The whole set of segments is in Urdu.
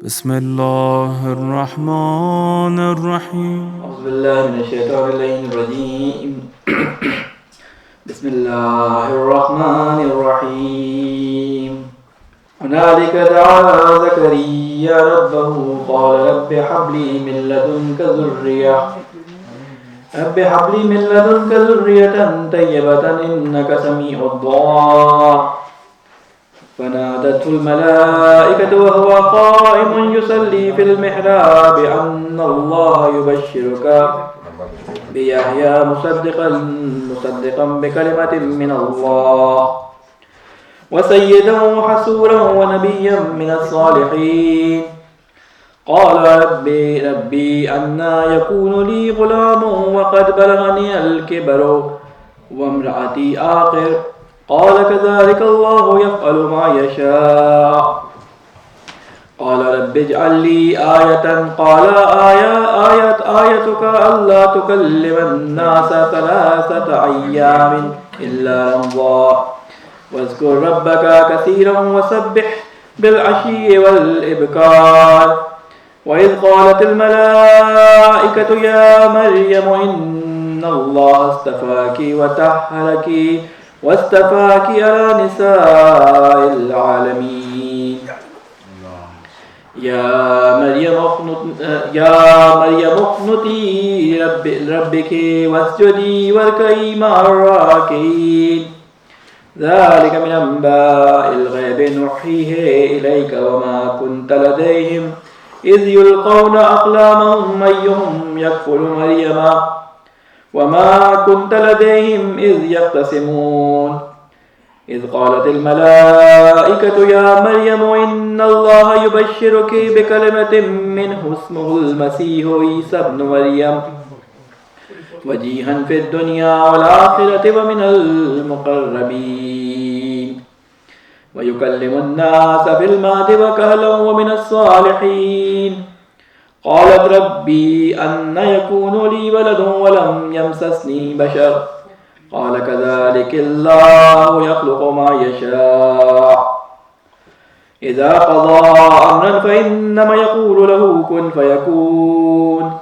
بسم الله الرحمن الرحيم أعوذ بالله من الشيطان الرجيم بسم الله الرحمن الرحيم هنالك دعا زكريا ربه قال رب هب لي من لدنك ذرية طيبة إنك سميع الدعاء فنادته الملائكة وهو قائم يصلي في المحراب أن الله يبشرك بيحيى مصدقا بكلمة من الله وسيدا وحسورا ونبيا من الصالحين قال ربي أنى يكون لي غلام وقد بلغني الكبر وامرأتي آخر قال كذلك الله يفعل ما يشاء قال رب اجعل لي آية قال آيتك ألا تكلم الناس 3 أيام إلا رمضا واذكر ربك كثيرا وسبح بالعشي والإبكار وإذ قالت الملائكة يا مريم إن الله اصطفاك وطهرك واصطفاك على نساء العالمين يا مريم اقنتي لربك واسجدي واركعي مع الراكعين ذلك من أنباء الغيب نوحيه إليك وما كنت لديهم إذ يلقون أقلامهم أيهم يكفل مريم وما كنت لديهم إذ يختصمون إذ قالت الملائكة يا مريم إن الله يبشرك بكلمة منه اسمه المسيح عيسى ابن مريم وجيها في الدنيا والآخرة ومن المقربين ويكلم الناس في المهد وكهلا ومن الصالحين قالت ربي أن يكون لي ولد ولم يمسسني بشر قال كذلك الله يخلق ما يشاء إذا قضى أمرا فإنما يقول له كن فيكون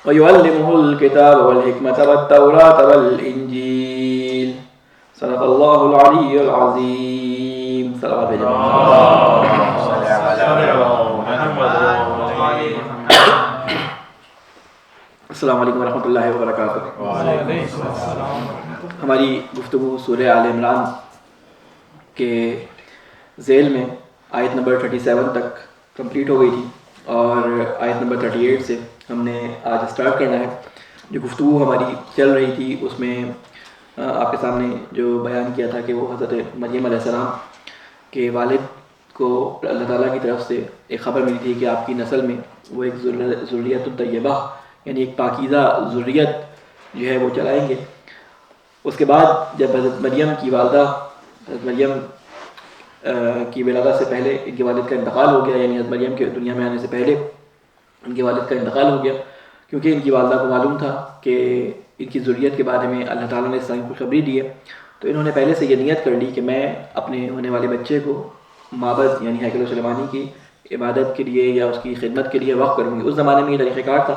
ويعلمه الكتاب والحكمة والتوراة والإنجيل صدق الله العلي العظيم. صلوات السلام علیکم ورحمۃ اللہ وبرکاتہ. ہماری گفتگو سورہ آل عمران کے ذیل میں آیت نمبر 37 تک کمپلیٹ ہو گئی تھی اور آیت نمبر 38 سے ہم نے آج اسٹارٹ کرنا ہے. جو گفتگو ہماری چل رہی تھی اس میں آپ کے سامنے جو بیان کیا تھا کہ وہ حضرت مریم علیہ السلام کے والد کو اللہ تعالیٰ کی طرف سے ایک خبر ملی تھی کہ آپ کی نسل میں وہ ایک ذریت الطیبہ یعنی ایک پاکیزہ ذریت جو ہے وہ چلائیں گے. اس کے بعد جب حضرت مریم کی والدہ حضرت مریم کی ولادت سے پہلے ان کے والد کا انتقال ہو گیا، یعنی حضرت مریم کے دنیا میں آنے سے پہلے ان کے والد کا انتقال ہو گیا، کیونکہ ان کی والدہ کو معلوم تھا کہ ان کی ذریت کے بارے میں اللہ تعالیٰ نے اس طرح کی خوشخبری دی ہے. تو انہوں نے پہلے سے یہ نیت کر لی کہ میں اپنے ہونے والے بچے کو معبد یعنی ہیکل سلیمانی کی عبادت کے لیے یا اس کی خدمت کے لیے وقف کروں گی. اس زمانے میں یہ طریقہ کار تھا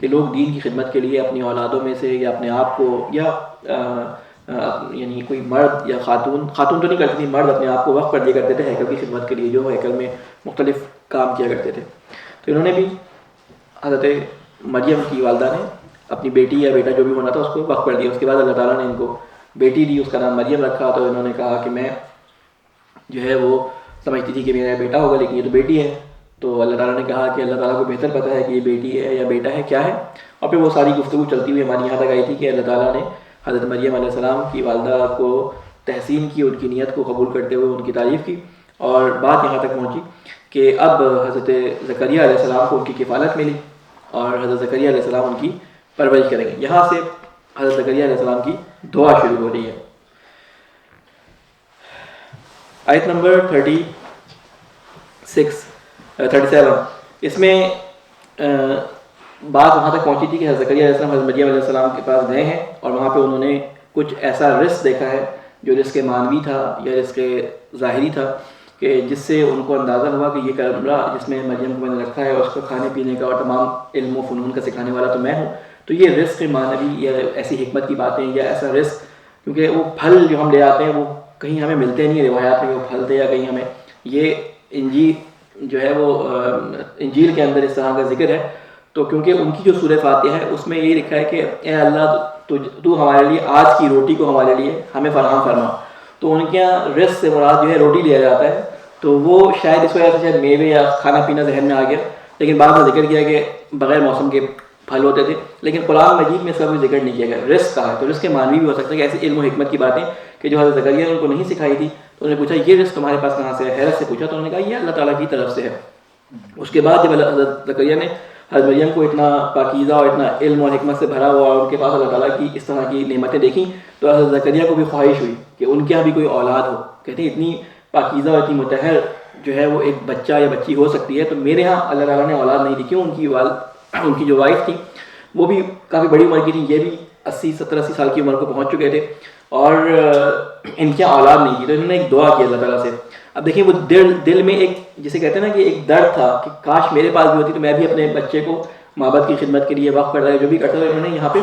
کہ لوگ دین کی خدمت کے لیے اپنی اولادوں میں سے یا اپنے آپ کو یا یعنی کوئی مرد یا خاتون تو نہیں کرتی تھی، مرد اپنے آپ کو وقف کر دیا کرتے تھے ہیکل کی خدمت کے لیے، جو ہیکل میں مختلف کام کیا کرتے تھے. تو انہوں نے بھی حضرت مریم کی والدہ نے اپنی بیٹی یا بیٹا جو بھی ہونا تھا اس کو وقف کر دیا. اس کے بعد اللہ تعالیٰ نے ان کو بیٹی دی، اس کا نام مریم رکھا. تو انہوں نے کہا کہ میں جو ہے وہ سمجھتی تھی کہ میرا بیٹا ہوگا لیکن یہ تو بیٹی ہے. تو اللہ تعالیٰ نے کہا کہ اللہ تعالیٰ کو بہتر پتہ ہے کہ یہ بیٹی ہے یا بیٹا ہے کیا ہے. اور پھر وہ ساری گفتگو چلتی ہوئی ہماری یہاں تک آئی تھی کہ اللہ تعالیٰ نے حضرت مریم علیہ السلام کی والدہ کو تحسین کی، ان کی نیت کو قبول کرتے ہوئے ان کی تعریف کی. اور بات یہاں تک پہنچی کہ اب حضرت زکریا علیہ السلام کو ان کی کفالت ملی اور حضرت زکریا علیہ السلام ان کی پرورش کریں گے. یہاں سے حضرت زکریا علیہ السلام کی دعا شروع ہو رہی ہے. آیت نمبر 37 اس میں بات وہاں تک پہنچی تھی کہ حضرت زکریا علیہ السلام حضرت مریم علیہ السلام کے پاس گئے ہیں اور وہاں پہ انہوں نے کچھ ایسا رزق دیکھا ہے جو رزق معنوی تھا یا رزق ظاہری تھا کہ جس سے ان کو اندازہ ہوا کہ یہ کمرہ جس میں مریم کو میں نے رکھا ہے اور اس کو کھانے پینے کا اور تمام علم و فنون کا سکھانے والا تو میں ہوں. تو یہ رزق معنوی یا ایسی حکمت کی باتیں یا ایسا رزق، کیونکہ وہ پھل جو ہم لے آتے ہیں وہ کہیں ہمیں ملتے نہیں روایات میں وہ پھل تھے یا کہیں ہمیں، یہ انجیل جو ہے وہ انجیل کے اندر اس طرح کا ذکر ہے. تو کیونکہ ان کی جو سورہ فاتحہ ہے اس میں یہ لکھا ہے کہ اے اللہ تو ہمارے لیے آج کی روٹی کو ہمارے لیے ہمیں فراہم فرما. تو ان کے یہاں رزق سے مراد جو ہے روٹی لیا جاتا ہے. تو وہ شاید اس وجہ سے شاید میوے یا کھانا پینا ذہن میں آ گیا، لیکن بعد میں ذکر کیا کہ بغیر موسم کے پھل ہوتے تھے، لیکن قرآن مجید میں اس کا کوئی ذکر نہیں کیا گیا. رزق کا ہے تو رزق کے معنوی بھی ہو سکتا ہے کہ ایسی علم و حکمت کی باتیں کہ جو حضرت زکریا نے ان کو نہیں سکھائی تھی. تو انہوں نے پوچھا یہ رزق تمہارے پاس کہاں سے ہے؟ حیرت سے پوچھا تو انہوں نے کہا یہ اللہ تعالیٰ کی طرف سے ہے. اس کے بعد جب حضرت زکریا نے حضرت مریم کو اتنا پاکیزہ اور اتنا علم اور حکمت سے بھرا ہوا اور ان کے پاس اللہ تعالیٰ کی اس طرح کی نعمتیں دیکھیں تو حضرت زکریا کو بھی خواہش ہوئی کہ ان کے یہاں بھی کوئی اولاد ہو. کہتے ہیں اتنی پاکیزہ اور اتنی مطہر جو ہے وہ ایک بچہ یا بچی ہو سکتی ہے. تو میرے ہاں اللہ تعالیٰ نے اولاد نہیں دی. کیوں؟ ان کی جو وائف تھی وہ بھی کافی بڑی عمر کی تھی، یہ بھی 70-80 سال کی عمر کو پہنچ چکے تھے اور ان کے اولاد نہیں تھی. تو انہوں نے ایک دعا کی اللہ تعالیٰ سے. اب دیکھیں وہ دل میں ایک جسے کہتے ہیں نا کہ ایک درد تھا کہ کاش میرے پاس بھی ہوتی تو میں بھی اپنے بچے کو محبت کی خدمت کے لیے وقف کرتا ہے جو بھی کرتا ہے. انہوں نے یہاں پہ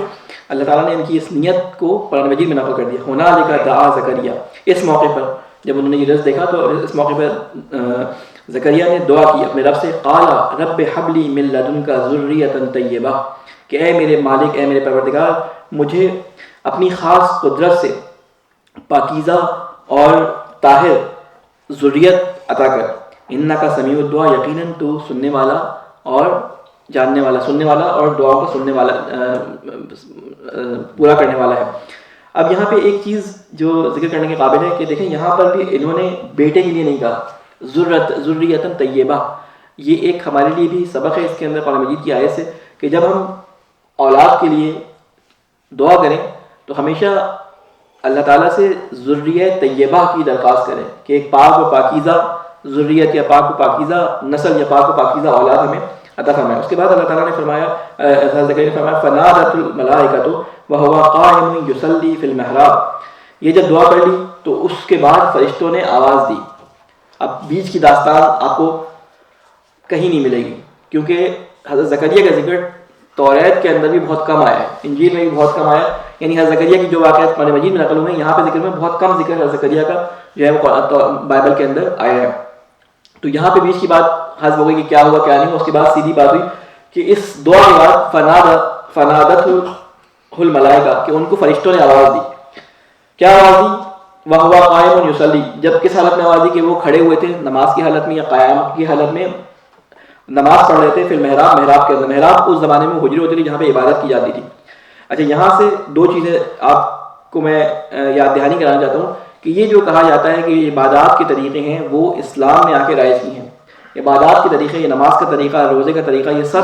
اللہ تعالیٰ نے ان کی اس نیت کو قرآن مجید میں نقل کر دیا. ہنالک دعا زکریا، اس موقع پر جب انہوں نے یہ رزق دیکھا تو اس موقع پر زکریا نے دعا کی اپنے رب سے، قال رب حب لی من لدنک ذریۃ طیبہ، کہ اے میرے مالک، اے میرے پروردگار، مجھے اپنی خاص قدرت سے پاکیزہ اور طاہر ذریت عطا کر. انک سمیع الدعا، یقیناً تو سننے والا اور جاننے والا، سننے والا اور دعاؤں کو سننے والا پورا کرنے والا ہے. اب یہاں پہ ایک چیز جو ذکر کرنے کے قابل ہے کہ دیکھیں یہاں پر بھی انہوں نے بیٹے کے لیے نہیں کہا ذریۃ طیبہ. یہ ایک ہمارے لیے بھی سبق ہے اس کے اندر قرآن مجید کی آیت سے کہ جب ہم اولاد کے لیے دعا کریں تو ہمیشہ اللہ تعالیٰ سے ذریۃ طیبہ کی درخواست کریں کہ ایک پاک و پاکیزہ ذریت یا پاک و پاکیزہ نسل یا پاک و پاکیزہ اولاد ہمیں عطا فرمائے. اس کے بعد اللہ تعالیٰ نے فرمایا، زکریا نے فرمایا فنادت الملائکۃ وہو قائم یصلی فی المحراب. یہ جب دعا کر لی تو اس کے بعد فرشتوں نے آواز دی. اب بیچ کی داستان آپ کو کہیں نہیں ملے گی کیونکہ حضرت زکریا کا ذکر توریت کے اندر بھی بہت کم آیا ہے، انجیل میں بھی بہت کم آیا ہے. یعنی حضرت زکریا کی جو واقعات قرآن مجید میں نقل ہوئے ہیں یہاں پہ ذکر میں بہت کم ذکر حضرت زکریا کا جو ہے وہ بائبل کے اندر آیا ہے. تو یہاں پہ بیچ کی بات حذف ہو گئی کہ کیا ہوا کیا نہیں. اس کے بعد سیدھی بات ہوئی کہ اس دعا کے بعد فنادت الملائکہ کہ ان کو فرشتوں نے آواز دی. کیا آواز دی؟ وہو قائم یصلی. جب کس حالت میں آواز دی؟ کہ وہ کھڑے ہوئے تھے نماز کی حالت میں یا قیام کی حالت میں نماز پڑھ رہے تھے. پھر محراب کے اندر، محراب اس زمانے میں حجرے ہوتے تھے جہاں پہ عبادت کی جاتی تھی. اچھا یہاں سے دو چیزیں آپ کو میں یاد دہانی کرانا چاہتا ہوں کہ یہ جو کہا جاتا ہے کہ عبادات کے طریقے ہیں وہ اسلام میں آ کے رائج کی ہیں. عبادات کے طریقے، یہ نماز کا طریقہ، روزے کا طریقہ، یہ سب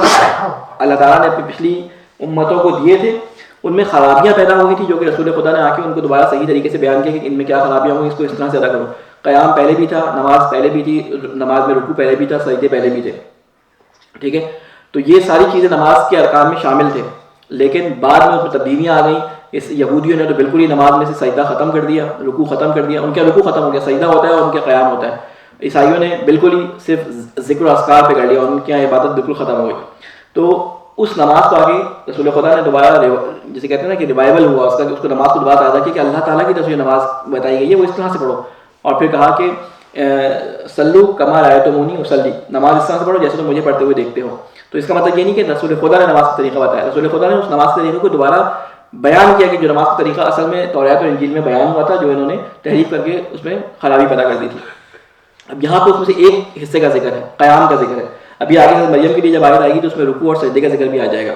اللہ تعالیٰ نے اپنی پچھلی امتوں کو دیے تھے. ان میں خرابیاں پیدا ہو گئی تھی جو کہ رسول خدا نے آ کے ان کو دوبارہ صحیح طریقے سے بیان کیا کہ ان میں کیا خرابیاں ہوں گی، اس کو اس طرح سے ادا کرو. قیام پہلے بھی تھا، نماز پہلے بھی تھی، نماز میں رکوع پہلے بھی تھا، سجدے پہلے بھی تھے. ٹھیک ہے، تو یہ ساری چیزیں نماز کے ارکان میں شامل تھے. لیکن بعد میں اس میں تبدیلیاں آ گئیں. اس یہودیوں نے تو بالکل ہی نماز میں سے سجدہ ختم کر دیا، رکوع ختم کر دیا. ان کا رکوع ختم ہو گیا، سجدہ ہوتا ہے اور ان کا قیام ہوتا ہے. عیسائیوں نے بالکل ہی صرف ذکر و اذکار پہ کر لیا اور ان کی عبادت بالکل ختم ہو گئی. تو اس نماز کو آگے رسول خدا نے دوبارہ جسے کہتے ہیں نا کہ ریوائول ہوا اس کا، کہ اس کو نماز کو دوبارہ تازہ کیا کہ اللہ تعالیٰ کی طرف سے نماز بتائی گئی ہے وہ اس طرح سے پڑھو. اور پھر کہا کہ سلو کما رأیتمونی اصلی، نماز اس طرح سے پڑھو جیسے تم مجھے پڑھتے ہوئے دیکھتے ہو. تو اس کا مطلب یہ نہیں کہ رسول خدا نے نماز کا طریقہ بتایا، رسول خدا نے اس نماز کے طریقے کو دوبارہ بیان کیا کہ جو نماز کا طریقہ اصل میں توریت اور انجیل میں بیان ہوا تھا، جو انہوں نے تحریف کر کے اس میں خرابی پیدا کر دی تھی. اب یہاں پہ اس میں سے ایک حصے کا ذکر ہے، قیام کا ذکر ہے. ابھی آگے حضرت مریم کے لیے جب آیت آئے گی تو اس میں رکوع اور سجدے کا ذکر بھی آ جائے گا.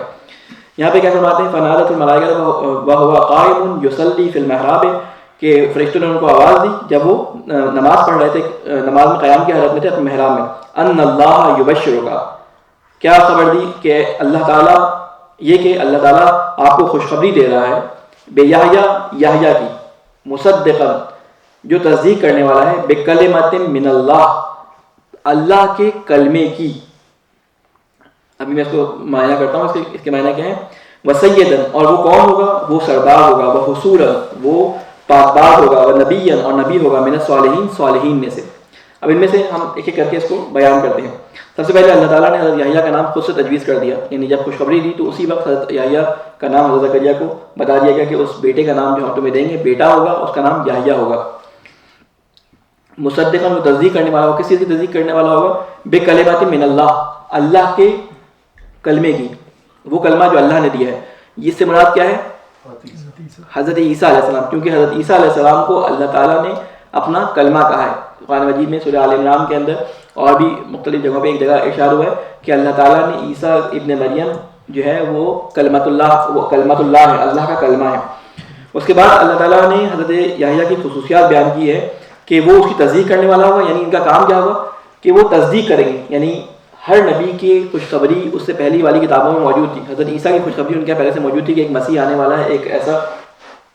یہاں پہ کیا فرماتے ہیں فنادت الملائکۃ وہو قائم یصلی فی المحراب، کہ فرشتوں نے ان کو آواز دی جب وہ نماز پڑھ رہے تھے، نماز میں قیام کی حالت میں تھے اپنے محراب میں. ان اللہ یبشرک، کیا خبر دی کہ اللہ تعالیٰ، یہ کہ اللہ تعالیٰ آپ کو خوشخبری دے رہا ہے بے یحییٰ کی، مصدقا جو تصدیق کرنے والا ہے، بکلمۃ من اللہ، اللہ کے کلمے کی. ابھی میں اس کو معنی کرتا ہوں، اس کے معنی کیا ہیں. وسیدن، اور وہ کون ہوگا؟ وہ سردار ہوگا. وحصورا، وہ پاکباز ہوگا. ونبیا، اور نبی ہوگا. من الصالحین، صالحین میں سے. اب ان میں سے ہم ایک ایک کر کے اس کو بیان کرتے ہیں. سب سے پہلے اللہ تعالیٰ نے حضرت یحییٰ کا نام خود سے تجویز کر دیا, یعنی جب خوشخبری دی تو اسی وقت حضرت یحییٰ کا نام حضرت زکریا کو بتا دیا گیا کہ اس بیٹے کا نام جو ہم تمہیں دیں گے بیٹا ہوگا, اس کا نام یحییٰ ہوگا. مصدقاً وہ تصدیق کرنے والا ہوگا, کس چیز کی تصدیق کرنے والا ہوگا؟ بکلمات من اللہ, اللہ کے کلمے کی, وہ کلمہ جو اللہ نے دیا ہے. اس سے مراد کیا ہے؟ حضرت عیسیٰ علیہ السلام, کیونکہ حضرت عیسیٰ علیہ السلام کو اللہ تعالیٰ نے اپنا کلمہ کہا ہے. قرآن مجید میں سورہ آل عمران کے اندر اور بھی مختلف جگہوں پہ ایک جگہ ارشاد ہوا ہے کہ اللہ تعالیٰ نے عیسیٰ ابن مریم جو ہے وہ کلمۃ اللہ ہے, اللہ کا کلمہ ہے. اس کے بعد اللہ تعالیٰ نے حضرت یحییٰ کی خصوصیات بیان کی ہے کہ وہ اس کی تصدیق کرنے والا ہوگا, یعنی ان کا کام کیا ہوگا کہ وہ تصدیق کریں گے. یعنی ہر نبی کی خوشخبری اس سے پہلی والی کتابوں میں موجود تھی. حضرت عیسیٰ کی خوشخبری ان کے پہلے سے موجود تھی کہ ایک مسیح آنے والا ہے, ایک ایسا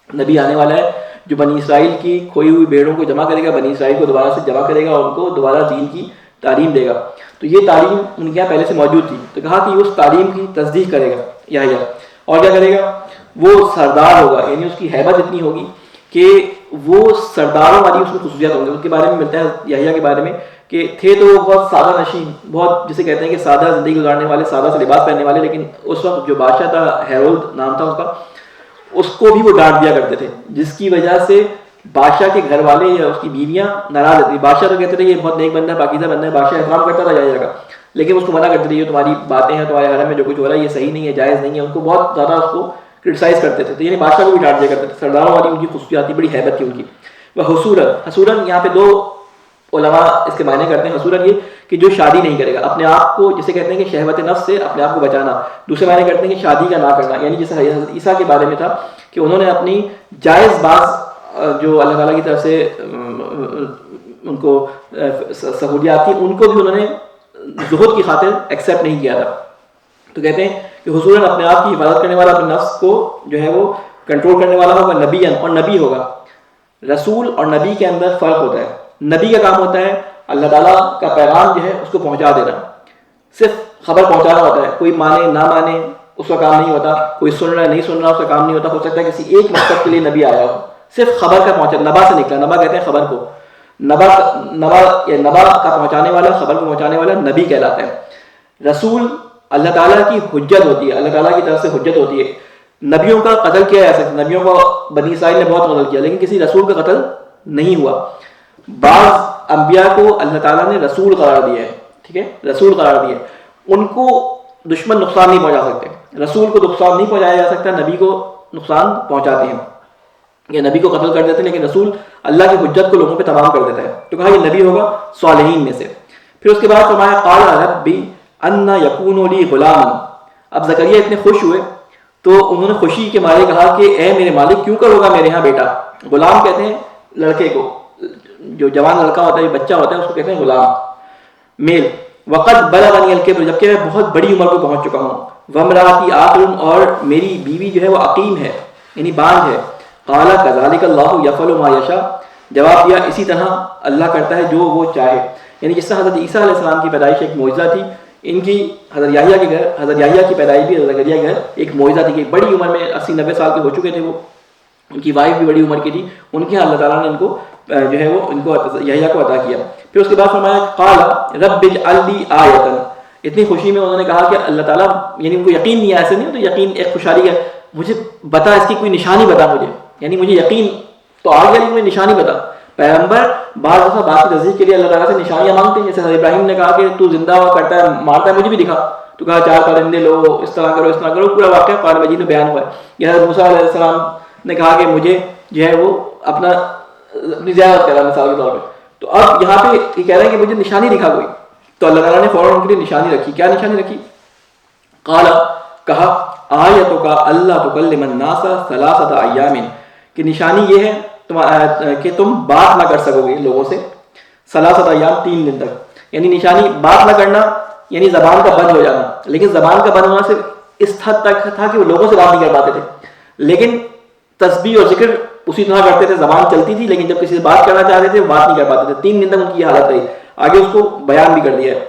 نبی آنے والا ہے جو بنی اسرائیل کی کھوئی ہوئی بھیڑوں کو جمع کرے گا, بنی اسرائیل کو دوبارہ سے جمع کرے گا اور ان کو دوبارہ دین کی تعلیم دے گا. تو یہ تعلیم ان کے یہاں پہلے سے موجود تھی. تو کہا کہ اس تعلیم کی تصدیق کرے گا یحییٰ. اور کیا کرے گا؟ وہ سردار ہوگا, یعنی اس کی ہیبت اتنی ہوگی کہ وہ سرداروں والی اس میں خصوصیات ہوں گے. اس کے بارے میں ملتا ہے یحییٰ کے بارے میں کہ تھے تو وہ بہت سادہ نشین, بہت جسے کہتے ہیں کہ سادہ زندگی گزارنے والے, سادہ سے لباس پہننے والے. لیکن اس وقت جو بادشاہ تھا, ہیرولد نام تھا اس کا, اس کو بھی وہ ڈانٹ دیا کرتے تھے, جس کی وجہ سے بادشاہ کے گھر والے یا اس کی بیویاں ناراض ہوتی. بادشاہ تو کہتے تھے یہ بہت نیک بندہ ہے, پاکیزہ بندہ ہے, بادشاہ احترام کرتا تھا یحییٰ کا, لیکن اس کو منع کرتے تھے یہ تمہاری باتیں ہیں, تمہارے حرم میں جو کچھ ہو رہا ہے یہ صحیح نہیں ہے, جائز نہیں ہے. ان کو بہت زیادہ اس کو کرٹیسائز کرتے تھے. تو یعنی بادشاہ کو بھی ڈانٹ دیا کرتے تھے. سرداروں والی ان کی خصوصیات تھی, بڑی ہیبت تھی ان کی. وہ حصوراً یہاں پہ دو علماء اس کے معنی کرتے ہیں. حصوراً یہ کہ جو شادی نہیں کرے گا, اپنے آپ کو جسے کہتے ہیں کہ شہوت نفس سے اپنے آپ کو بچانا. دوسرے معنی کرتے ہیں کہ شادی کا نہ کرنا, یعنی جیسے حضرت عیسیٰ کے بارے میں تھا کہ انہوں نے اپنی جائز باز جو اللہ تعالیٰ کی طرف سے ان کو سہولیات تھی ان کو بھی انہوں نے زہد کی خاطر ایکسیپٹ نہیں کیا تھا. تو کہتے ہیں کہ حصولاً اپنے آپ کی حفاظت کرنے والا, اپنے نفس کو جو ہے وہ کنٹرول کرنے والا ہوگا. نبی اور نبی ہوگا. رسول اور نبی کے اندر فرق ہوتا ہے. نبی کا کام ہوتا ہے اللہ تعالیٰ کا پیغام جو ہے اس کو پہنچا دینا, صرف خبر پہنچانا ہوتا ہے. کوئی مانے نہ مانے اس کا کام نہیں ہوتا, کوئی سن رہا نہیں سن رہا اس کا کام نہیں ہوتا. ہو سکتا ہے کسی ایک مقصد کے لیے نبی آیا ہو, صرف خبر کا پہنچا, نبا سے نکلا. نبا کہتے ہیں خبر کو, نبا کا پہنچانے والا, خبر کو پہنچانے والا نبی کہلاتا ہے. رسول اللہ تعالیٰ کی حجت ہوتی ہے, اللہ تعالیٰ کی طرف سے حجت ہوتی ہے. نبیوں کا قتل کیا جا سکتا, نبیوں کو بنی اسرائیل نے بہت قتل کیا, لیکن کسی رسول کا قتل نہیں ہوا. بعض انبیاء کو اللہ تعالیٰ نے رسول قرار دیا ہے, ٹھیک ہے, رسول قرار دیا ہے. ان کو دشمن نقصان نہیں پہنچا سکتے. رسول کو نقصان نہیں پہنچایا جا سکتا, نبی کو نقصان پہنچاتے ہیں یا نبی کو قتل کر دیتے ہیں, لیکن رسول اللہ کی حجت کو لوگوں پہ تمام کر دیتا ہے. تو کہا یہ نبی ہوگا صالحین میں سے. پھر اس کے بعد فرمایا قال ربی انا یکون لی غلام. اب زکریا اتنے خوش ہوئے تو انہوں نے خوشی کے مارے کہا کہ اے میرے مالک کیوں کرو گا میرے یہاں بیٹا. غلام کہتے ہیں لڑکے کو, جو جوان لڑکا ہوتا ہے, بچہ ہوتا ہے, اس کو کہتے ہیں غلام, میل. وقت بلغنی الکبر, جبکہ میں بہت بڑی عمر کو پہنچ چکا ہوں. وامراتی عاقر, اور میری بیوی جو ہے وہ عقیم ہے, یعنی باندھ ہے. قال کذالک اللہ یفعل ما یشاء, جواب دیا اسی طرح اللہ کرتا ہے جو وہ چاہے. یعنی جس طرح حضرت عیسیٰ علیہ السلام کی پیدائش ایک معجزہ تھی, ان کی حضرت یحییٰ کے گھر, حضرت یحییٰ کی پیدائش بھی حضرت زکریا کے گھر ایک معجزہ تھی کہ بڑی عمر میں 80-90 سال کے ہو چکے تھے وہ, ان کی وائف بھی بڑی عمر کی تھی. ان کے اللہ تعالیٰ نے ان کو جو ہے وہ ان کو یحییٰ کو عطا کیا. پھر اس کے بعد فرمایا قال رب اجعل لی آیۃ. اتنی خوشی میں انہوں نے کہا کہ اللہ تعالیٰ, یعنی ان کو یقین نہیں ہے, ایسے نہیں, تو یقین ایک خوشحالی ہے, مجھے بتا اس کی کوئی نشانی بتا مجھے, یعنی مجھے یقین تو آ گیا لیکن مجھے نشانی بتا. پیغمبر بعض دفعہ بات کی تصدیق کے لیے اللہ تعالیٰ سے نشانیاں مانگتے ہیں. جیسے حضرت ابراہیم نے کہا کہ تو زندہ ہوا کرتا ہے, مارتا ہے, مجھے بھی دکھا. تو کہا 4 پرندے لو, اس طرح کرو, اس طرح کرو, پورا واقعہ قرآن مجید میں بیان ہوا ہے. یہ حضرت موسیٰ علیہ السلام نے کہا کہ مجھے جو ہے وہ اپنی زیارت کرا مثال کے طور پہ. تو اب یہاں پہ یہ کہہ رہے ہیں کہ مجھے نشانی دکھا کوئی. تو اللہ تعالیٰ نے فوراً ان کے لیے نشانی رکھی. کیا نشانی رکھی؟ قال, کہا آیتک اللہ تکلم الناس 3 ایام, کہ نشانی یہ ہے کہ تم بات نہ کر سکو گے لوگوں سے 3 ایام, 3 دن تک. یعنی نشانی بات نہ کرنا, یعنی زبان کا بند ہو جانا. لیکن زبان کا بند ہونا صرف اس حد تک تھا کہ وہ لوگوں سے بات نہیں کر پاتے تھے, لیکن تسبیح اور ذکر اسی طرح کرتے تھے, زبان چلتی تھی, لیکن جب کسی سے بات کرنا چاہتے تھے بات نہیں کر پاتے تھے. 3 دن تک ان کی یہ حالت رہی. آگے اس کو بیان بھی کر دیا ہے.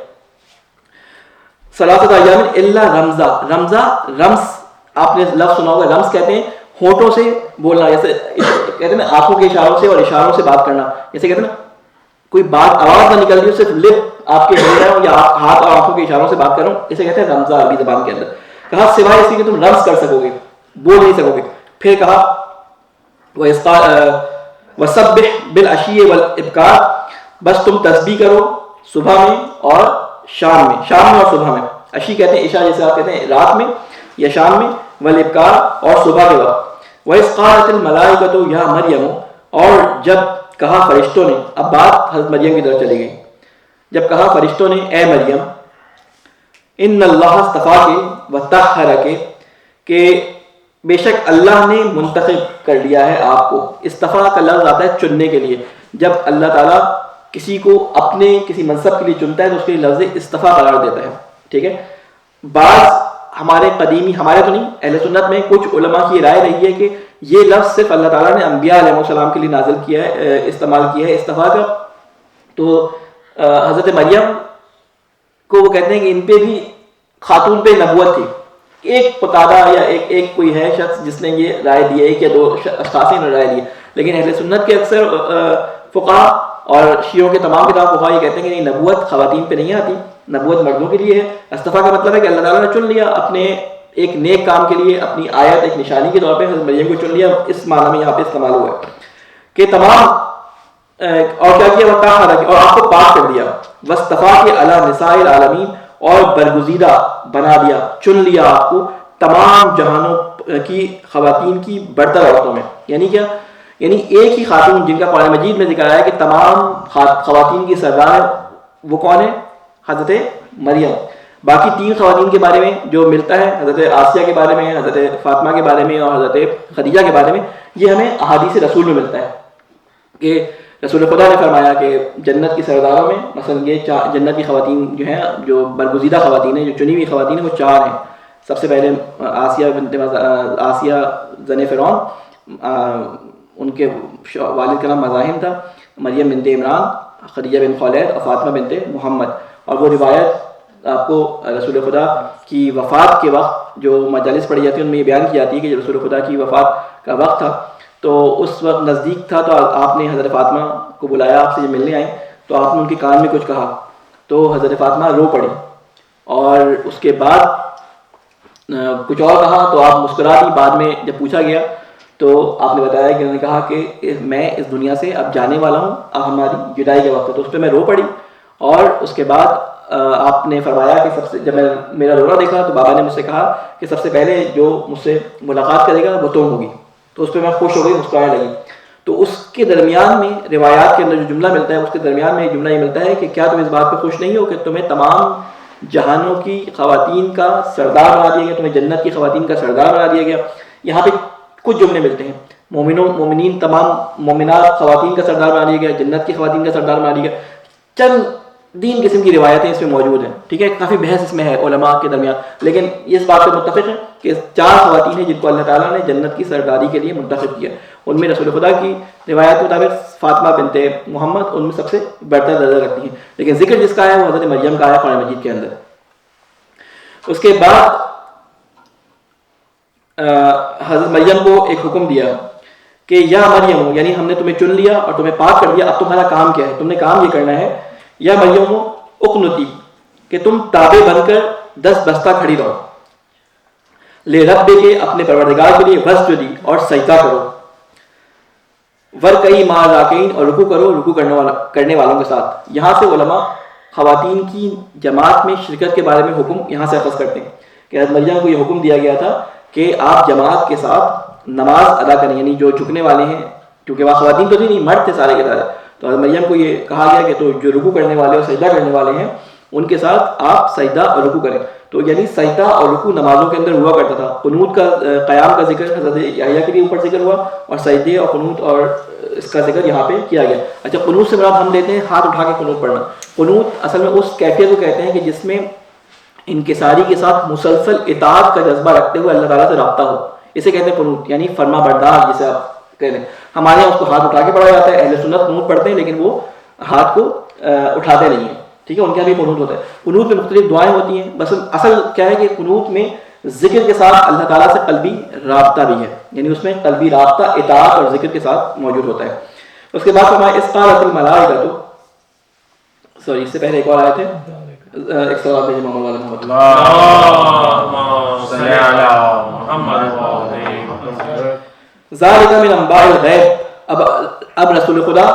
3 ایام الا رمزا. رمز آپ نے لفظ سنا ہوگا, رمز کہتے ہیں ہونٹوں سے بولنا, جیسے کہتے ہیں نا آنکھوں کے اشاروں سے اور اشاروں سے بات کرنا. جیسے کہتے ہیں نا کوئی بات آواز نہ نکل رہی ہو, صرف لپ آپ کے ہل رہے ہوں یا ہاتھ اور آنکھوں کے اشاروں سے بات کر رہا ہوں, اسے کہتے ہیں رمزہ عربی زبان کے اندر. کہا سوائے اسی کہ تم رمز کر سکو گے, بول نہیں سکو گے. پھر کہا وَسَبِّحْ بِالْعَشِيِّ وَالْإِبْكَارِ, بس تم تسبیح کرو صبح میں اور شام میں, شام میں اور صبح میں. عشی کہتے ہیں عشاء, جیسے آپ کہتے ہیں رات میں یا شام میں, والابکار اور صبح کے وقت. وَإِذْ قَالَتِ الْمَلَائِكَةُ يَا مَرْيَمُ, اور جب کہا فرشتوں نے, اب بات حضرت مریم کی طرف چلی گئی, جب کہا فرشتوں نے اے مریم, ان اللہ اصطفاک وطہرک, کہ بے شک اللہ نے منتخب کر لیا ہے آپ کو. استفا کا لفظ آتا ہے چننے کے لیے. جب اللہ تعالیٰ کسی کو اپنے کسی منصب کے لیے چنتا ہے تو اس کے لیے لفظ استفا قرار دیتا ہے. ٹھیک ہے. بعض ہمارے قدیمی, ہمارے تو نہیں, اہل سنت میں کچھ علماء کی رائے رہی ہے کہ یہ لفظ صرف اللہ تعالیٰ نے انبیاء علیہ السلام کے لیے نازل کیا ہے, استعمال کیا ہے استفا کا. تو حضرت مریم کو وہ کہتے ہیں کہ ان پہ بھی خاتون پہ نبوت تھی. ایک پتادہ یا ایک کوئی ہے شخص جس نے یہ رائے دی ہے, ایک یا دو اشخاص نے رائے دی ہے, لیکن اہل سنت کے اکثر فقہا اور شیعوں کے تمام کتاب فقہا یہ کہتے ہیں کہ نہیں, نبوت خواتین پہ نہیں آتی, نبوت مردوں کے لیے ہے. استفا کا مطلب ہے کہ اللہ تعالیٰ نے چن لیا اپنے ایک نیک کام کے لیے, اپنی آیت ایک نشانی کے طور پہ حضرت مریم کو چن لیا. اس معنی میں یہاں پہ استعمال ہوا ہے کہ تمام, اور کیا کیا, اور آپ کو پاک کر دیا. واصطفا کے علی نساء العالمین, اور برگزیدہ بنا دیا, چن لیا آپ کو تمام جہانوں کی خواتین کی برتر عورتوں میں. یعنی کیا, یعنی ایک ہی خاتون جن کا قرآن مجید میں ذکر آیا ہے کہ تمام خواتین کی سردار, وہ کون ہے؟ حضرت مریم. باقی تین خواتین کے بارے میں جو ملتا ہے, حضرت آسیہ کے بارے میں, حضرت فاطمہ کے بارے میں اور حضرت خدیجہ کے بارے میں, یہ ہمیں احادیث رسول میں ملتا ہے کہ رسول خدا نے فرمایا کہ جنت کی سرداروں میں مثلا یہ جنت کی خواتین جو ہیں, جو برگزیدہ خواتین ہیں, جو چنی ہوئی خواتین ہیں, وہ چار ہیں. سب سے پہلے آسیہ زن فرعون, ان کے والد کا نام مزاحم تھا, مریم بنت عمران, خدیجہ بن خولید اور فاطمہ بنت محمد. اور وہ روایت آپ کو رسول خدا کی وفات کے وقت جو مجالس پڑھی جاتی ہیں ان میں یہ بیان کی جاتی ہے کہ جب رسول خدا کی وفات کا وقت تھا تو اس وقت نزدیک تھا, تو آپ نے حضرت فاطمہ کو بلایا, آپ سے یہ ملنے آئیں, تو آپ نے ان کے کان میں کچھ کہا, تو حضرت فاطمہ رو پڑی, اور اس کے بعد کچھ اور کہا تو آپ مسکرا دی. بعد میں جب پوچھا گیا تو آپ نے بتایا کہ انہوں نے کہا کہ میں اس دنیا سے اب جانے والا ہوں, اب ہماری جدائی کے وقت ہے. تو اس پہ میں رو پڑی, اور اس کے بعد آپ نے فرمایا کہ سب سے, جب میں میرا رونا دیکھا تو بابا نے مجھ سے کہا کہ سب سے پہلے جو مجھ سے ملاقات کرے گا وہ تم ہوگی. تو اس پہ میں خوش ہو گئی, مسکرانے لگی. تو اس کے درمیان میں روایات کے اندر جو جملہ ملتا ہے, اس کے درمیان میں ایک جملہ یہ ملتا ہے کہ کیا تم اس بات پہ خوش نہیں ہو کہ تمہیں تمام جہانوں کی خواتین کا سردار بنا دیا گیا, تمہیں جنت کی خواتین کا سردار بنا دیا گیا. یہاں پہ کچھ جملے ملتے ہیں, مومنین تمام مومنات خواتین کا سردار بنا دیا گیا, جنت کی خواتین کا سردار بنا دیا گیا. چند دین قسم کی روایتیں اس میں موجود ہیں. ٹھیک ہے, کافی بحث اس میں ہے علماء کے درمیان, لیکن اس بات پہ متفق ہے کہ چار خواتین ہیں جن کو اللہ تعالیٰ نے جنت کی سرداری کے لیے منتخب کیا. ان میں رسول خدا کی روایت کے مطابق فاطمہ بنت محمد ان میں سب سے برتر درجہ رکھتی ہیں, لیکن ذکر جس کا ہے وہ حضرت مریم کا ہے قرآن مجید کے اندر. اس کے بعد حضرت مریم کو ایک حکم دیا کہ یا مریم, یعنی ہم نے تمہیں چن لیا اور تمہیں پاک کر دیا, اب تمہارا کام کیا ہے, تم نے کام یہ کرنا ہے, یا مریم اقنتی, کہ تم تابع بن کر 10 بستہ کھڑی رہو, لے رب کے, اپنے پروردگار کے لیے, وسجدی, اور سجدہ کرو, ورکعی مع الراکعین, اور رکوع کرو رکوع کرنے والوں کے ساتھ. یہاں سے علماء خواتین کی جماعت میں شرکت کے بارے میں حکم یہاں سے اخذ کرتے ہیں کہ حضرت مریم کو یہ حکم دیا گیا تھا کہ آپ جماعت کے ساتھ نماز ادا کریں, یعنی جو جھکنے والے ہیں, کیونکہ وہاں خواتین تو نہیں, مرد تھے سارے کے سارے, تو حضرت مریم کو یہ کہا گیا کہ تو جو رکوع کرنے والے اور سجدہ کرنے والے ہیں ان کے ساتھ آپ سجدہ اور رکوع کریں. تو یعنی سجدہ اور رکوع نمازوں کے اندر ہوا کرتا تھا. قنوت کا قیام کا ذکر حضرت یحییٰ کے لیے اوپر ذکر ہوا, اور سجدے اور قنوت اور اس کا ذکر یہاں پہ کیا گیا. اچھا, قنوت سے مراد ہم لیتے ہیں ہاتھ اٹھا کے قنوت پڑھنا. قنوت اصل میں اس کیفیت کو کہتے ہیں کہ جس میں انکساری کے ساتھ مسلسل اطاعت کا جذبہ رکھتے ہوئے اللہ تعالیٰ سے رابطہ ہو, اسے کہتے ہیں قنوت, یعنی فرما بردار جسے آپ کہتے ہیں. ہمارے یہاں اس کو ہاتھ اٹھا کے پڑھا جاتا ہے, اہل سنت قنوت پڑھتے ہیں لیکن وہ ہاتھ کو اٹھاتے نہیں ہیں. ٹھیک ہے, ان کے یہاں بھی قنوت ہوتا ہے. قنوت میں مختلف دعائیں ہوتی ہیں, بس اصل کیا ہے کہ قنوت میں ذکر کے ساتھ اللہ تعالیٰ سے قلبی رابطہ بھی ہے, یعنی اس میں قلبی رابطہ اطاعت اور ذکر کے ساتھ موجود ہوتا ہے. اس کے بعد فرمایا اس قالت الملائکۃ, سوری اس سے پہلے ایک اور آئے تھے, ایک سوال بھیجے محمد والا محمد. ذالک من انباء الغیب. اب رسول خدا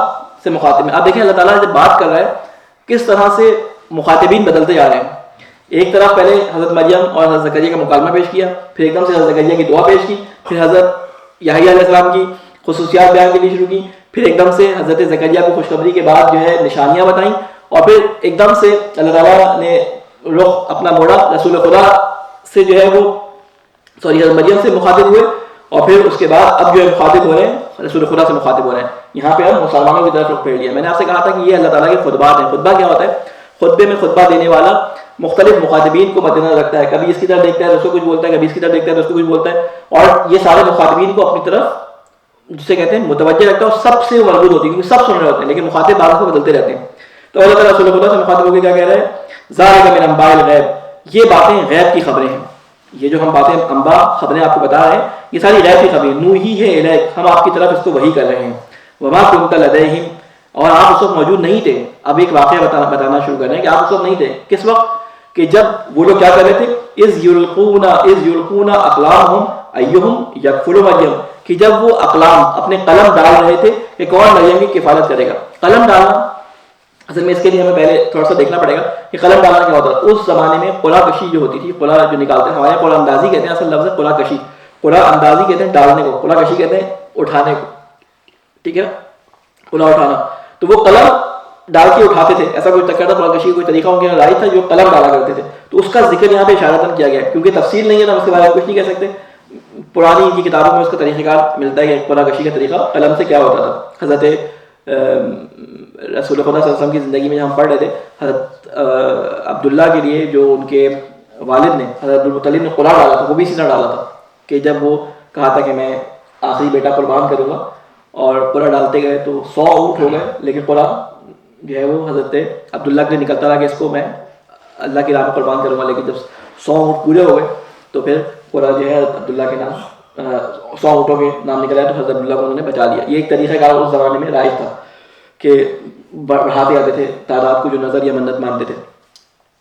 سے مخاطب میں, اب دیکھیں اللہ تعالیٰ جب بات کر رہا ہے کس طرح سے مخاطبین بدلتے جا رہے ہیں. ایک طرف پہلے حضرت مریم اور حضرت زکریا کا مکالمہ پیش کیا, پھر ایک دم سے حضرت زکریا کی دعا پیش کی, پھر حضرت یحییٰ علیہ السلام کی خصوصیات بیان کرنی شروع کی, پھر ایک دم سے حضرت زکریا کو خوشخبری کے بعد جو ہے نشانیاں بتائیں, اور پھر ایک دم سے اللہ تعالیٰ نے رخ اپنا موڑا رسول خدا سے جو ہے وہ حضرت مریم سے مخاطب ہوئے, اور پھر اس کے بعد اب جو ہے مخاطب ہو رہے ہیں رسول خدا سے مخاطب ہو رہے ہیں. یہاں پہ اب مسلمانوں کی طرف رخ پھیر لیا. میں نے آپ سے کہا تھا کہ یہ اللہ تعالیٰ کے خطبات ہیں. خطبہ کیا ہوتا ہے؟ خطبے میں خطبہ دینے والا مختلف مخاطبین کو مد نظر رکھتا ہے, کبھی اس کی طرف دیکھتا ہے تو اس کو کچھ بولتا ہے, کبھی اس کی طرف دیکھتا ہے تو اس کو کچھ بولتا ہے, اور یہ سارے مخاطبین کو اپنی طرف جسے کہتے ہیں متوجہ رکھتا ہے, اور سب سے مربوط ہوتی ہے کیونکہ سب سن رہے ہوتے ہیں, لیکن مخاطب بعض کو بدلتے رہتے ہیں. تو اللہ تعالیٰ رسول خدا سے مخاطب ہو کے کیا کہہ رہے ہیں؟ ذالک من انباء الغیب, یہ باتیں غیب کی خبریں ہیں. یہ جو ہم باتیں انباء خبریں آپ کو بتا رہے ہیں یہ ساری غیب کی خبریں, نوحی ہے الیک, ہم آپ کی طرف اس کو وحی کر رہے ہیں. وما کنت لدیہم, اور آپ اس وقت موجود نہیں تھے. اب ایک واقعہ بتانا شروع کر رہے ہیں کہ آپ اس وقت نہیں تھے. کس وقت؟ کہ جب وہ لوگ کیا کر رہے تھے؟ اذ یلقون اقلامہم ایہم یکفل مریم, کہ جب وہ اقلام اپنے قلم ڈال رہے تھے کہ کون مریم کی کفالت کرے گا. قلم ڈالنا اصل میں اس کے لیے ہمیں پہلے تھوڑا سا دیکھنا پڑے گا کہ قلم ڈالنا کیا ہوتا ہے. اس زمانے میں قلع کشی جو ہوتی تھی, قلع جو نکالتے ہیں, ہمارے قلع اندازی کہتے ہیں, اصل لفظ ہے قلع کشی. قلع اندازی کہتے ہیں ڈالنے کو, قلع کشی کہتے ہیں اٹھانے کو, ٹھیک ہے, قلع اٹھانا. تو وہ قلم ڈال کے اٹھاتے تھے, ایسا کوئی تکڑا قلع کشی کوئی طریقہ ان کے رائج تھا جو قلم ڈالا کرتے تھے. تو اس کا ذکر یہاں پہ اشارتاً کیا گیا ہے, کیونکہ تفصیل نہیں ہے تو ہم اس کے بارے میں کچھ نہیں کہہ سکتے. پرانی کی کتابوں میں اس کا طریقہ کار ملتا ہے کہ قلع کشی کا طریقہ قلم سے کیا ہوتا تھا. حضرت رسول خدا صلی اللہ علیہ وسلم کی زندگی میں ہم پڑھ رہے تھے, حضرت عبداللہ کے لیے جو ان کے والد نے حضرت عبدالمطلب نے قلع ڈالا تھا, وہ بھی اسی طرح ڈالا تھا کہ جب وہ کہا تھا کہ میں آخری بیٹا قربان کروں گا, اور قلع ڈالتے گئے تو 100 اونٹ ہو گئے, لیکن قلع جو ہے وہ حضرت عبداللہ کے لیے نکلتا رہا کہ اس کو میں اللہ کی راہ میں قربان کروں گا. لیکن جب 100 اونٹ پورے ہو گئے تو پھر قلع جو ہے عبداللہ کے نام 100 اونٹوں کے نام نکل آئے, تو حضرت عبداللہ کو انہوں نے بچا لیا. یہ ایک طریقہ کار اس زمانے میں رائج تھا کہ بڑھاتے آتے تھے تعداد کو جو نظر یا منت مانتے تھے.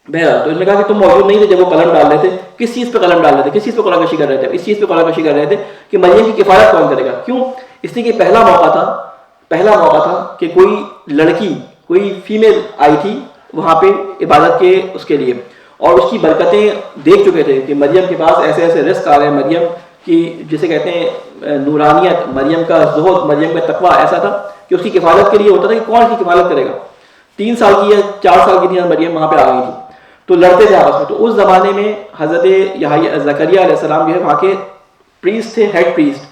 بہرحال تو انہوں نے کہا کہ تم موجود نہیں تھے جب وہ قلم ڈال رہے تھے. کس چیز پہ قلم ڈال رہے تھے, کس چیز پہ قلع کشی کر رہے تھے؟ اس چیز پہ قلع کشی کر رہے تھے کہ مریم کی کفایت کون کرے گا. کیوں؟ اس لیے کہ پہلا موقع تھا کہ کوئی لڑکی, کوئی فیمیل آئی تھی وہاں پہ عبادت کے اس کے لیے, اور اس کی برکتیں دیکھ چکے تھے کہ مریم کے پاس ایسے ایسے رزق آ رہے ہیں. مریم کی جسے کہتے ہیں نورانیت, مریم کا زہد, مریم کا تقویٰ ایسا تھا کہ اس کی کفالت کے لیے ہوتا تھا کہ کون اس کی کفالت کرے گا. 3 سال کی یا 4 سال کی تھی مریم وہاں پہ آ گئی تھی, تو لڑتے تھے آپس میں. تو اس زمانے میں حضرت زکریا علیہ السلام جو ہے وہاں کے پریسٹ تھے, ہیڈ پریسٹ,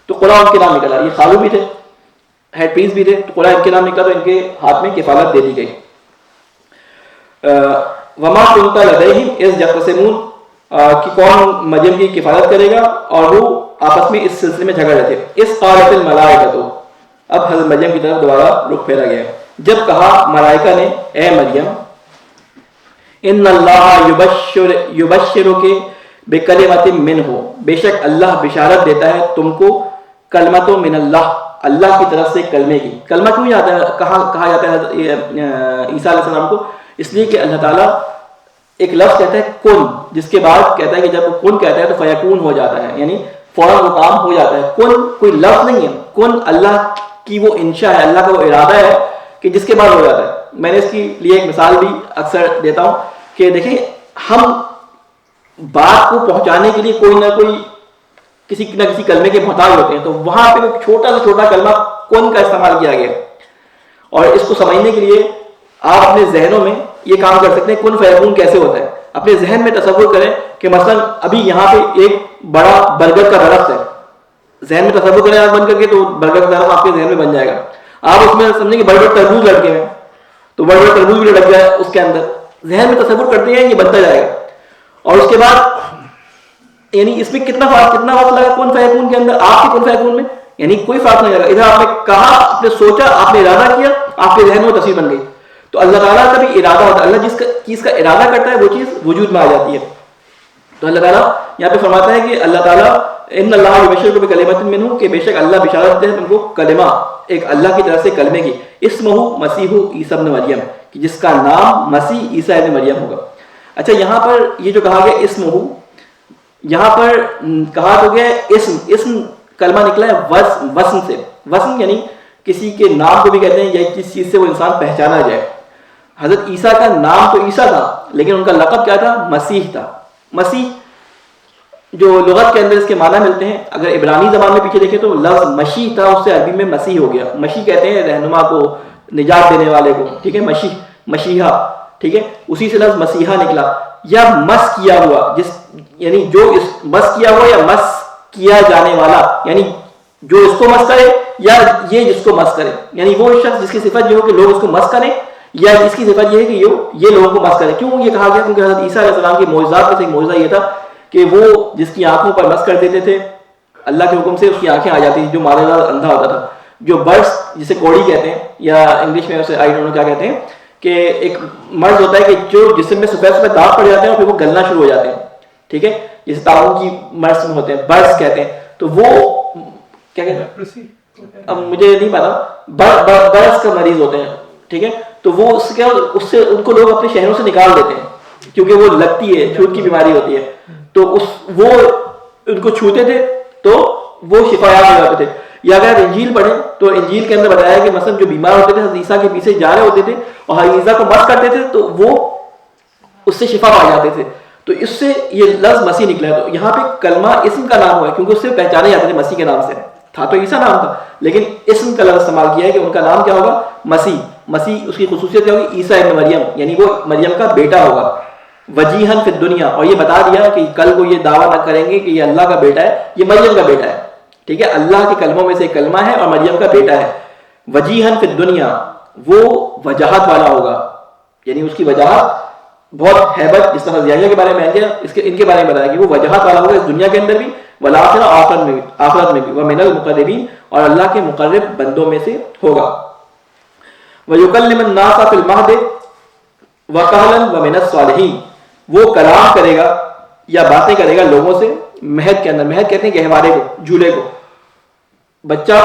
تو قلع ان کے نام نکلا. یہ خالو بھی تھے, ہیڈ پریسٹ بھی تھے, تو قلع ان کے نام نکلا, تو ان کے ہاتھ میں کفالت دے دی گئی. وما کنت لدیہم اذ یختصمون, کہ کون مریم کی کفالت کرے گا, اور وہ آپس میں اس سلسلے میں جھگڑ رہے تھے. اذ قالت الملائکۃ, اب حضرت مریم کی طرف دوبارہ رخ پھیرا گیا. جب کہا ملائکہ نے, اے مریم, ان اللہ یبشرک بکلمۃ منہ, بے شک اللہ بشارت دیتا ہے تم کو کلمۃ من اللہ, اللہ کی طرف سے کلمے کی. کلمہ کیوں جاتا ہے, کہا جاتا ہے عیسیٰ علیہ السلام کو؟ اس لیے کہ اللہ تعالیٰ ایک لفظ کہتا ہے کن, جس کے بعد کہتا ہے کہ جب وہ کن کہتا ہے تو فیکون ہو جاتا ہے, یعنی فوراً وہ کام ہو جاتا ہے. کن کوئی لفظ نہیں ہے, کن اللہ کی وہ انشاء ہے, اللہ کا وہ ارادہ ہے کہ جس کے بعد ہو جاتا ہے. میں نے اس کے لیے ایک مثال بھی اکثر دیتا ہوں کہ دیکھیں, ہم بات کو پہنچانے کے لیے کوئی نہ کوئی کسی نہ کسی کلمے کے محتاج ہوتے ہیں, تو وہاں پہ چھوٹا سے چھوٹا کلمہ کن کا استعمال کیا گیا. اور اس کو سمجھنے کے لیے آپ اپنے ذہنوں میں یہ کام کر سکتے ہیں, کن فیکون کیسے ہوتا ہے. اپنے ذہن میں تصور کریں کہ مثلا ابھی یہاں پہ ایک بڑا برگر کا درخت ہے, ذہن میں تصور کریں آپ بن کر کے, تو برگر کا درخت آپ کے ذہن میں بن جائے گا. آپ اس میں سمجھیں کہ بڑے بڑے تربوز لڑکے ہیں, تو بڑے بڑے تربوز بھی لڑک جائے اس کے اندر, ذہن میں تصور کرتے ہیں یہ بنتا جائے گا. اور اس کے بعد یعنی اس میں کتنا وقت لگا کن فیکون کے اندر, آپ کے کن فیکون میں, یعنی کوئی فرق نہیں لگا. ادھر آپ نے کہا, آپ نے سوچا, آپ نے ارادہ کیا, آپ کے ذہن میں تصویر بن گئی. تو اللہ تعالیٰ کا بھی ارادہ ہوتا ہے, اللہ جس چیز کا ارادہ کرتا ہے وہ چیز وجود میں آ جاتی ہے. تو اللہ تعالیٰ یہاں پہ فرماتا ہے کہ اللہ تعالیٰ ان اللہ یبشرک بکلمۃ منہ, کہ بے شک اللہ بشارت دیتا ہے تم کو کلمہ, ایک اللہ کی طرف سے کلمے کی. اسمہ مسیح عیسی ابن مریم, کہ جس کا نام مسیح عیسیٰ ابن مریم ہوگا. اچھا یہاں پر یہ جو کہا گیا اسم ہو، یہاں پر کہا تو گیا اسم کلمہ نکلا ہے وزن سے. وزن یعنی کسی کے نام کو بھی کہتے ہیں یا کس چیز سے وہ انسان پہچانا جائے. حضرت عیسیٰ کا نام تو عیسیٰ تھا لیکن ان کا لقب کیا تھا؟ مسیح تھا. مسیح جو لغت کے اندر اس کے معنی ملتے ہیں، اگر عبرانی زبان میں پیچھے دیکھیں تو لفظ مشیح تھا، اس سے عربی میں مسیح ہو گیا. مشیح کہتے ہیں رہنما کو، نجات دینے والے کو، ٹھیک ہے، مشیحا، ٹھیک ہے، اسی سے لفظ مسیحا نکلا. یا مس کیا ہوا، یعنی جو مس کیا ہوا یا مس کیا جانے والا، یعنی جو اس کو مس کرے یا یہ جس کو مس کرے، یعنی وہ شخص جس کی صفت یہ ہو کہ لوگ اس کو مس کریں، یا جس کی صفت یہ ہے کہ یہ لوگوں کو مس کرے. کیوں یہ کہا گیا؟ کیونکہ حضرت عیسیٰ علیہ السلام کے معجزات میں سے ایک معجزہ یہ تھا کہ وہ جس کی آنکھوں پر مس کر دیتے تھے اللہ کے حکم سے اس کی آنکھیں آ جاتی تھی، جو مارے دار اندھا ہوتا تھا. جو برڈس جسے کوڑی کہتے ہیں یا انگلش میں اسے آئی ڈونٹ نو کیا کہتے ہیں، کہ ایک مرض ہوتا ہے کہ جو جسم میں سفید سفید داغ پڑ جاتے ہیں اور پھر وہ گلنا شروع ہو جاتے ہیں، ٹھیک ہے، جیسے تعاون کی مرض میں ہوتے ہیں، برڈس کہتے ہیں. تو وہ کیا کہتے ہیں، اب مجھے نہیں پتا، برڈس کا مریض ہوتے ہیں، ٹھیک ہے. تو وہ اس سے ان کو لوگ اپنے شہروں سے نکال دیتے ہیں کیونکہ وہ لگتی ہے، چھوٹ کی بیماری ہوتی ہے. تو وہ ان کو چھوتے تھے تو وہ شفایاب ہو جاتے تھے. یا اگر انجیل پڑھیں تو انجیل کے اندر بتایا کہ مثلا جو بیمار ہوتے تھے حضرت عیسیٰ کے پیچھے جا رہے ہوتے تھے اور حضرت عیسیٰ کو مس کرتے تھے تو وہ اس سے شفا پا جاتے تھے. تو اس سے یہ لفظ مسیح نکلا ہے. تو یہاں پہ کلمہ اسم کا نام ہوا ہے کیونکہ اس سے پہچانے جاتے تھے مسیح کے نام سے. تھا تو عیسیٰ نام تھا لیکن اسم کا لفظ استعمال کیا ہے کہ ان کا نام کیا ہوگا؟ مسیح. مسیح اس کی خصوصیت کیا ہوگی؟ عیسیٰ ابن مریم، یعنی وہ مریم کا بیٹا ہوگا. وجیہن فی الدنیا، اور یہ بتا دیا کہ کل کو یہ دعویٰ نہ کریں گے کہ یہ اللہ کا بیٹا ہے، یہ مریم کا بیٹا ہے، ٹھیک ہے. اللہ کے کلموں میں سے ایک کلمہ ہے اور مریم کا بیٹا ہے. وجیہن فی الدنیا، وہ وجاہت والا ہوگا، یعنی اس کی وجاہت بہت ہیبت، جس طرح زیادہ کے بارے میں ان کے بارے میں بتایا کہ وہ وجاہت والا ہوگا اس دنیا کے اندر بھی، والآخرہ، آخرت میں بھی، ومن المقربین، اور اللہ کے مقرب بندوں میں سے ہوگا. وَيُكَلِّمُ النَّاسَ فِي الْمَهْدِ وَكَهْلًا وَمِنَ الصَّالِحِينَ، وہ کلام کرے گا یا باتیں کرے گا لوگوں سے مہد کے اندر. مہد کہتے ہیں گہوارے کو، جھولے کو. بچہ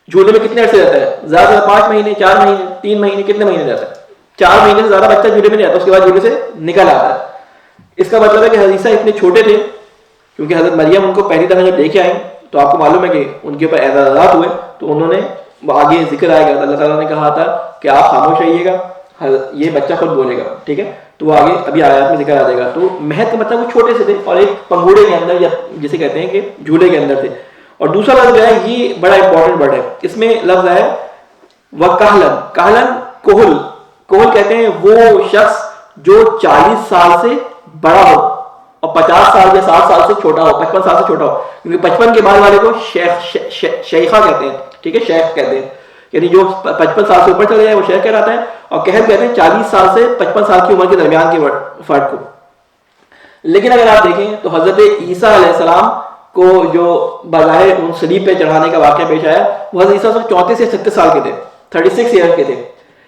جھولے میں کتنے عرصے رہتا ہے؟ زیادہ سے 5 مہینے، 4 مہینے، 3 مہینے، کتنے مہینے رہتا ہے؟ 4 مہینے سے زیادہ بچہ جھولے میں نہیں رہتا، اس کے بعد جھولے سے نکل آتا ہے. اس کا مطلب ہے کہ حضرت عیسیٰ اتنے چھوٹے تھے کیونکہ حضرت مریم ان کو پہلی دفعہ جب لے کے آئیں تو آپ کو معلوم ہے کہ ان کے اوپر اعتراضات ہوئے تو انہوں نے آگے ذکر آئے گا، اللہ تعالیٰ نے کہا تھا کہ آپ خاموش رہیے گا، یہ بچہ خود بولے گا، ٹھیک ہے. تو وہ آگے ابھی آیات میں ذکر آ جائے گا. تو مہد کا مطلب وہ چھوٹے سے تھے اور ایک پنگوڑے کے اندر یا جسے کہتے ہیں کہ جھولے کے اندر تھے. اور دوسرا لفظ جو ہے یہ بڑا امپورٹنٹ ورڈ ہے، اس میں لفظ ہے وَكَهْلًا. کہلن کوہل، کوہل کہتے ہیں وہ شخص جو 40 سال سے بڑا ہو اور 50 سال یا 60 سال سے چھوٹا ہو، 55 سال سے چھوٹا ہو، کیونکہ 55 کے بعد والے کو شیخہ کہتے ہیں، ٹھیک ہے، شیخ کہتے ہیں، یعنی جو 55 سال سے اوپر چلے جائے وہ شیخ کہلاتا ہے. اور کہل کہتے ہیں 40 سال سے 55 سال کی عمر کے درمیان کے فرد کو. لیکن اگر آپ دیکھیں تو حضرت عیسیٰ علیہ السلام کو جو بظاہر ان صلیب پہ چڑھانے کا واقعہ پیش آیا وہ حضرت عیسیٰ صرف 34 سے 36 سال کے تھے، 36 ایئر کے تھے،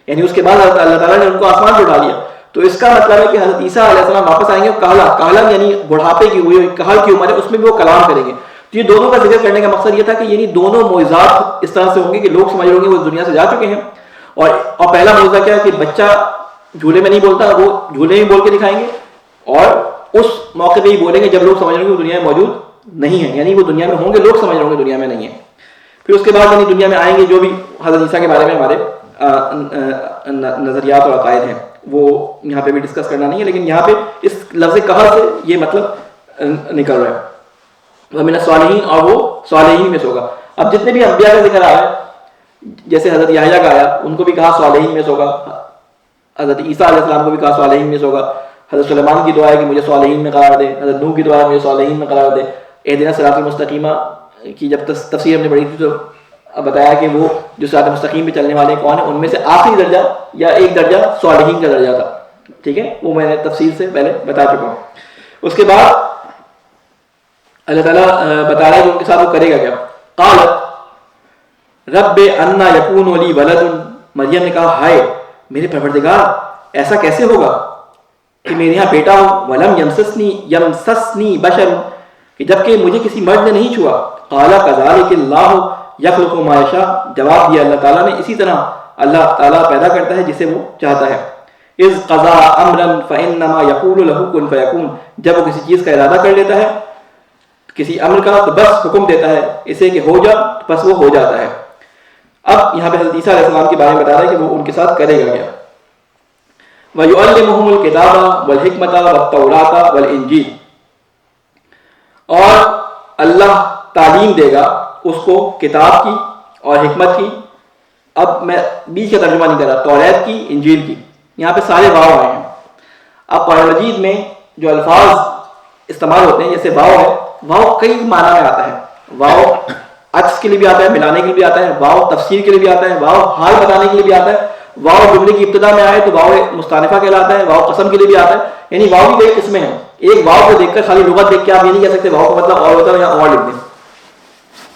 یعنی اس کے بعد اللہ تعالیٰ نے ان کو آسمان پہ اٹھا لیا. تو اس کا مطلب ہے کہ حضرت عیسیٰ علیہ السلام واپس آئیں گے. کہلا یعنی بڑھاپے کی ہوئی کہل کی عمر ہے، اس میں بھی وہ کلام کریں گے. تو یہ دونوں کا ذکر کرنے کا مقصد یہ تھا کہ یعنی دونوں معجزات اس طرح سے ہوں گے کہ لوگ سمجھ رہے ہوں گے وہ اس دنیا سے جا چکے ہیں. اور پہلا معجزہ کیا ہے کہ بچہ جھولے میں نہیں بولتا، وہ جھولے میں بول کے دکھائیں گے اور اس موقع پہ ہی بولیں گے جب لوگ سمجھ رہے ہوں گے وہ دنیا میں موجود نہیں ہے، یعنی وہ دنیا میں ہوں گے، لوگ سمجھ رہے ہوں گے دنیا میں نہیں ہے. پھر اس کے بعد یعنی دنیا میں آئیں گے جو بھی حضرت عیسیٰ کے بارے میں ہمارے نظریات اور عقائد ہیں وہ یہاں پہ بھی ڈسکس کرنا نہیں ہے، لیکن یہاں پہ اس لفظ کہا سے یہ مطلب نکل رہا ہے. وَمِنَ الصَّالِحِينَ، اور وہ صالحین میں سے ہوگا. اب جتنے بھی انبیاء کا ذکر آیا جیسے حضرت یحییٰ کا آیا ان کو بھی کہا صالحین میں سے ہوگا، حضرت عیسیٰ علیہ السلام کو بھی کہا صالحین میں سے ہوگا. حضرت سلیمان کی دعا ہے کہ مجھے صالحین میں قرار دے، حضرت نوح کی دعا ہے مجھے صالحین میں قرار دے. اہدنا الصراط المستقیم کی جب تفسیر ہم نے پڑھی تھی تو بتایا کہ وہ جو صراط مستقیم پہ چلنے والے کون ہیں، ان میں سے آخری درجہ یا ایک درجہ صالحین کا درجہ تھا، ٹھیک ہے، وہ میں نے تفصیل سے پہلے بتا چکا ہوں. اس کے بعد اللہ تعالیٰ بتا رہا ہے کہ ان کے ساتھ وہ کرے گا کیا. قالت رب انا یکون لی ولد، مریم نے کہا ہائے میرے پروردگار ایسا کیسے ہوگا کہ میرے یہاں بیٹا ہو. ولم یمسسنی بشر، کہ جبکہ مجھے کسی مرد نے نہیں چھوا. قال کذالک اللہ یخلق ما یشاء، جواب دیا اللہ تعالیٰ نے اسی طرح اللہ تعالیٰ پیدا کرتا ہے جسے وہ چاہتا ہے. اذ قضا امرا فانما یقول له کن فیکون، جب وہ کسی چیز کا ارادہ کر لیتا ہے کسی امر کا تو بس حکم دیتا ہے اسے کہ ہو جا، بس وہ ہو جاتا ہے. اب یہاں پہ حضرت عیسیٰ علیہ السلام کے بارے میں بتا رہا ہے کہ وہ ان کے ساتھ کرے گا کیا. وَيُعَلِّمُهُمُ الْكِتَابَ وَالْحِكْمَةَ وَالتَّوْرَاةَ وَالْإِنْجِيلَ، اور اللہ تعلیم دے گا اس کو کتاب کی اور حکمت کی. اب میں بیچ کا ترجمہ نہیں کر رہا، توریت کی، انجیل کی، یہاں پہ سارے واو آئے ہیں. اب قرآن مجید میں جو الفاظ استعمال ہوتے ہیں جیسے واو ہے، واو کئی معنی میں آتا ہے. واو عکس کے لیے بھی آتا ہے، ملانے کے لیے بھی آتا ہے، واو تفسیر کے لیے بھی آتا ہے، واو حال بتانے کے لیے بھی آتا ہے. واو جملے کی ابتدا میں آئے تو واو مستانفہ کہلاتا ہے، واو قسم کے لیے بھی آتا ہے. یعنی واو بھی کئی قسمیں ہیں. ایک واو کو دیکھ کر خالی لغت دیکھ کے آپ یہ نہیں کہہ سکتے واو کا مطلب اور ہوتا ہے یا اور لکھ دیں.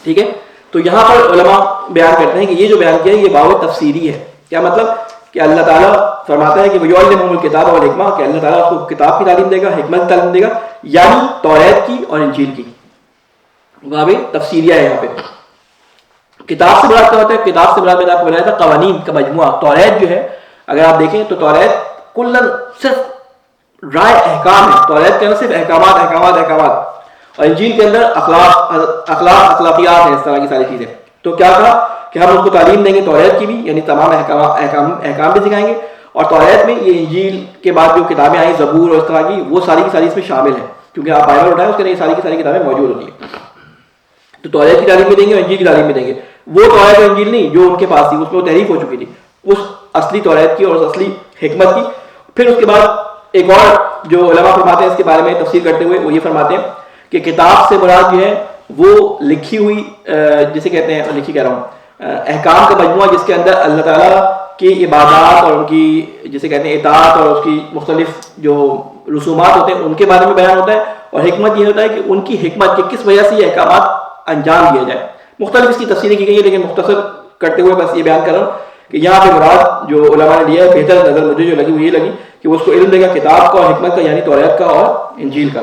ٹھیک ہے، تو یہاں پر علماء بیان کرتے ہیں کہ یہ جو بیان کیا ہے یہ واو تفسیری ہے. کیا مطلب کہ اللہ تعالیٰ فرماتا ہے کہ وَيُعَلِّمُهُمُ الْكِتَابَ وَالْحِكْمَةَ، کہ اللہ تعالیٰ اس کو کتاب کی تعلیم دے گا، حکمت کی تعلیم دے گا، یعنی توریت کی اور انجیل کی. واو تفسیریہ ہے یہاں پہ. کتاب سے مراد کیا ہوتا ہے؟ کتاب سے مراد میں نے آپ کو بتایا تھا قوانین کا مجموعہ. توریت جو ہے اگر آپ دیکھیں تو توریت کلن صرف رائے احکام ہے. توریت کے اندر صرف احکامات احکامات احکامات، اور انجیل کے اندر اخلاقیات ہیں، اس طرح کی ساری چیزیں. تو کیا کہا کہ ہم اس کو تعلیم دیں گے توریت کی بھی، یعنی تمام احکام بھی سکھائیں گے، اور توریت میں یہ انجیل کے بعد جو کتابیں آئیں زبور اور اس طرح کی وہ ساری کی ساری اس میں شامل ہیں، کیونکہ آپ بائبل اٹھائیں اس کے اندر یہ ساری کی ساری کتابیں موجود ہوتی ہیں. تو توریت کی تعلیم بھی دیں گے اور انجیل کی تعلیم بھی دیں گے. وہ توریت اور انجیل نہیں جو ان کے پاس تھی، اس میں وہ تحریف ہو چکی تھی، اس اصلی توریت کی اور اس اصلی حکمت کی. پھر اس کے بعد ایک اور جو علماء فرماتے ہیں اس کے بارے میں تفسیر کرتے ہوئے، وہ یہ فرماتے ہیں کہ کتاب سے مراد جو ہے وہ لکھی ہوئی جسے کہتے ہیں، لکھی کہہ رہا ہوں احکام کا مجموعہ، جس کے اندر اللہ تعالیٰ کی عبادات اور ان کی جسے کہتے ہیں اطاعت اور اس کی مختلف جو رسومات ہوتے ہیں ان کے بارے میں بیان ہوتا ہے. اور حکمت یہ ہوتا ہے کہ ان کی حکمت کہ کس وجہ سے یہ احکامات انجام دیا جائے. مختلف اس کی تفسیریں کی گئی ہے، لیکن مختصر کرتے ہوئے بس یہ بیان کر رہا ہوں کہ یہاں پہ مراد جو علماء نے لیا ہے بہتر نظر مجھے جو لگی وہ یہ لگی کہ وہ اس کو علم دے گا کتاب کا اور حکمت کا، یعنی توریت کا اور انجیل کا.